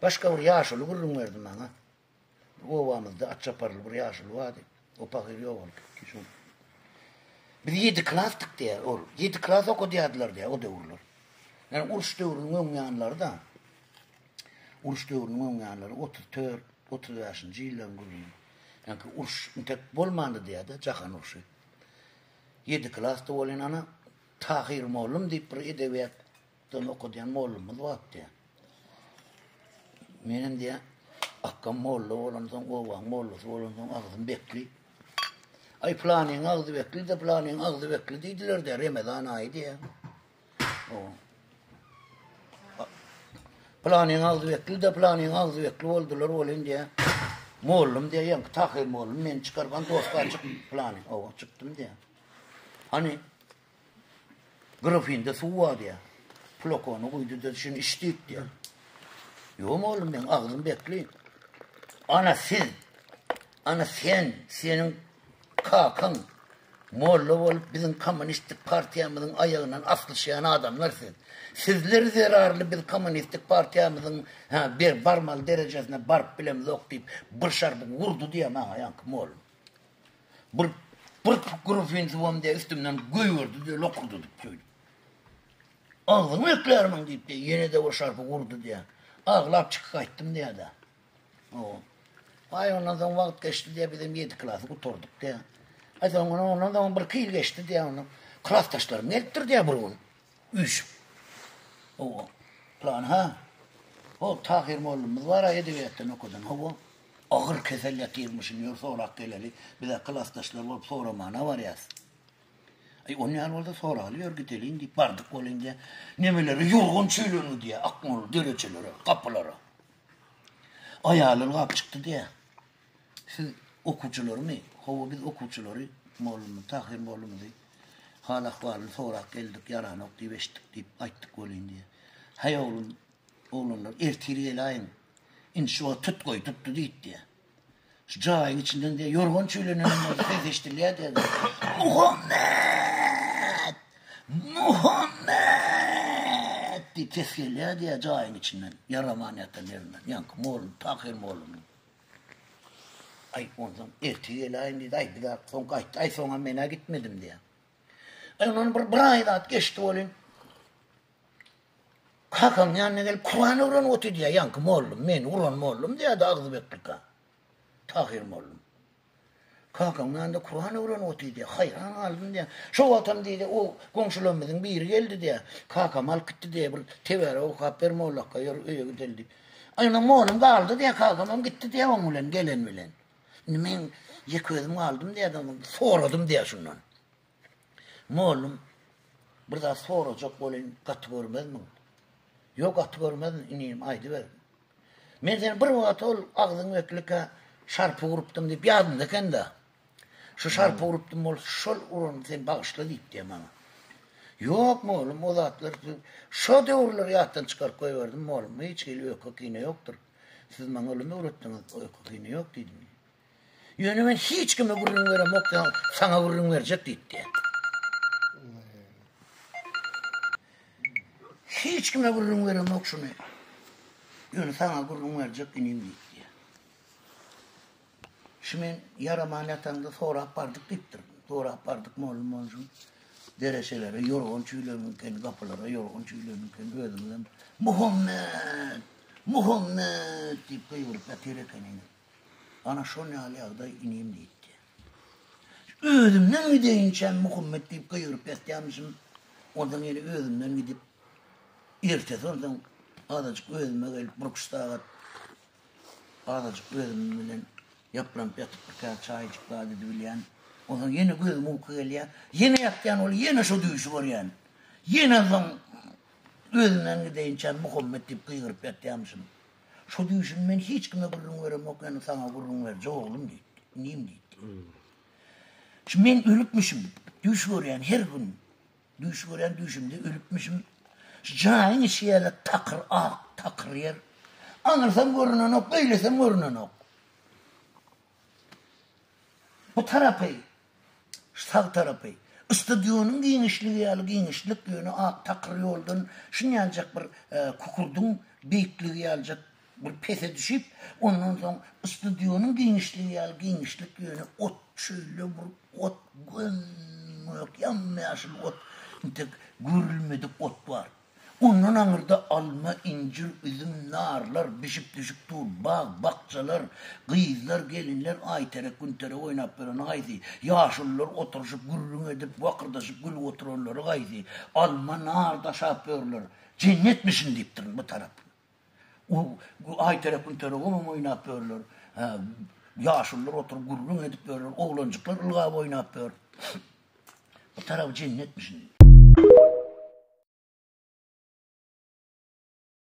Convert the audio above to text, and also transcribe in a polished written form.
Başka bir yaşılı gurrun verdim bana. Ovamızda at çaparlı bir yaşılı vardı. O pakir yok oldu. Biz 7 klastık diye. 7 klas okuyadılar diye o devirler. Yani uruş devrinin öňýanlary da. Uruş devrinin öňýanlary 34-30 ýaşynjy ýyllar gurrun. Yani uruş tek bolmandy diye de jahan uruşy. 7 klasda bolan ana Tahir mollum diýip bir edebiyatdan okudyan mollumyz wagtdy. Menem diýe akkam mollu bolansoň owaň mollusy bolansoň agzym bekli. Ay planyň agzy bekli de planyň agzy bekli diýdiler de Ramazan aýy diýe. O. Planyň agzy bekli de planyň agzy bekli boldular bolan diýe. Mollum diýe ýa-da Tahir mollum men çykargan dostga açyk plany. O çykdym diýe. Hani grafinde suwa diye. Plakonu koydu da şimdi iştiyik diye. Yok mu oğlum ben ağzım bekleyin. Ana senin kakan molla olup bizim komünistik partiyamızın ayağından asılışayan adamlar siz. Sizler zararlı biz komünistik partiyamızın bir barmal derecesine barp bilemiz okuyup bir şarpı vurdu diye bana yankım oğlum. Bir grafin suvam diye üstümden göğürdü diye lokurdu diye. Ağzımı eklerim deyip de yine de o şarpı vurdu diye. Ağlap çıkıp kaçtım diye de. Ay ondan sonra vakit geçti diye bizim 7 klası kuturduk diye. Ay ondan sonra bir kıyıl geçti diye onu. Klas taşlarım nettir diye bunu. Üç. O plan ha. O Tahir mollumuz var ya edebiyattan okudun. O ağır keselyat yirmişin yor sonra geleli. Bir de klas taşlar olup sonra mana var ya. Ay onun yer oldu sonra alıyor gidelim deyip bardık olunca nemeleri yorgun çöylünü diye akmalı dereçelere kapılara. Ayağları kap çıktı diye. Siz okucular mı? Hava biz okucuları mollumuz, Tahir mollumuz deyip halak varlı sonra geldik yaranok deyip eştik deyip ayttık olun diye. Hay oğlunlar ertiri elayın inşallah tuttu deyip diye. Şu cahil içinden diye yorgun çöylünün ses eştiliğe dedi. Muhammed diye ses geliyor diye cahil içinden. Yaramaniyattan yerinden. Yankı moğlum, Tahir moğlum. Ay ondan ertiri elayın dedi. Ay bir daha son kaçtı. Ay sonra mena gitmedim diye. Ay onun bir aydat geçti olun. Kakam yanına gelip Kur'an uğran otu diye yankı moğlum. Men uğran moğlum diye de ağzı beklik ha. Tahir mollum. Kakam yanında Kur'an uğran otu diye. Hayran aldım diye. Şu vatan diye o komşularımızın biri geldi diye. Kakam al gitti diye bir tevere o kapır mollakka öyle gideldi. Aynen moğlum kaldı diye kakamam gitti diye onulen gelen bilen. Men yıkıyordum aldım diye adamım. Soradım diye şundan. Moğlum burada soracak olun katı görmez mi? Yok katı görmez mi? İneyim aydı ver. Men seni bir vakit ol ağzın veklika şarpı vuruptum deyip yadında kendi. Şu şarpı vuruptum ol şol urun sen bağışla deyip diye bana. Yok mu oğlum o zatlar şu devirleri yattan çıkar koyuverdim mi oğlum hiç geliyor kokine yoktur. Siz bana oğlum öğretiniz o kokine yok dedim. Yani ben hiç kime gurrun verem yok da sana gurrun verecek deyip diye. Hiç kime gurrun verem yok şunu. Yani sana gurrun verecek ineyim deyip diye. Şimdi yaramaniyatında sonra apardık deyiptir. Sonra apardık moğlum olsun. Dereselere, yorgun çüylönünken, kapılara yorgun çüylönünken ödümden Muhammed deyip kıyırıp yatırırken ineyim. Ana şu ne alıyağda ineyim deyip diye. Ödümden gideyince Muhammed deyip kıyırıp yatırmışım. Ondan yine ödümden gidip ertesi ondan adacık ödüme gelip Brukstağ'a adacık ödümden yapılanıp yatıp bir kere çaycıklar dedi bilen. Ondan yine gözüm uyku geliyor. Yine yatyan oluyor. Yine şu düğüşü var yani. Yine adam gözümden gideyince Muhammed deyip kıyırıp yatyamışım. Şu düğüşün ben hiç kime gurrun verem yok. Yani sana gurrun verecek oğlum deyip. Neyim deyip. Şimdi ben ölüpmüşüm. Düğüş var yani her gün. Düğüş var yani düğüşümde ölüpmüşüm. Cahil şeyle takır yer. Anırsam görünen ok. Öylesem görünen ok. Bu tarafı. Sağ tarafı. Stadyonun giyinişlik yönü takır yoldun. Şimdi alacak bir kukurdun büyüklüğü alacak bir pese düşüp ondan sonra stüdyonun genişlik yönü ot şöyle bir ot yok yamyaşıl ot tek görülmedik ot var. Onun anırda alma, incir, üzüm, narlar, bişip düşüp dur, bağ, bakçalar, kıyızlar, gelinler, ayterek, günterek oynap veren haydi. Yaşlılar oturuşup, gürrün edip, vakırdaşıp, gül otururlar haydi. Alma, nar da şapıyorlar. Cennet misin deyip durun bu taraf. O ayterek, günterek oynap veriyorlar. Yaşlılar oturup, gürrün edip veriyorlar. Oğlancıklar ılgab oynap veriyorlar. Bu taraf cennet misin deyip.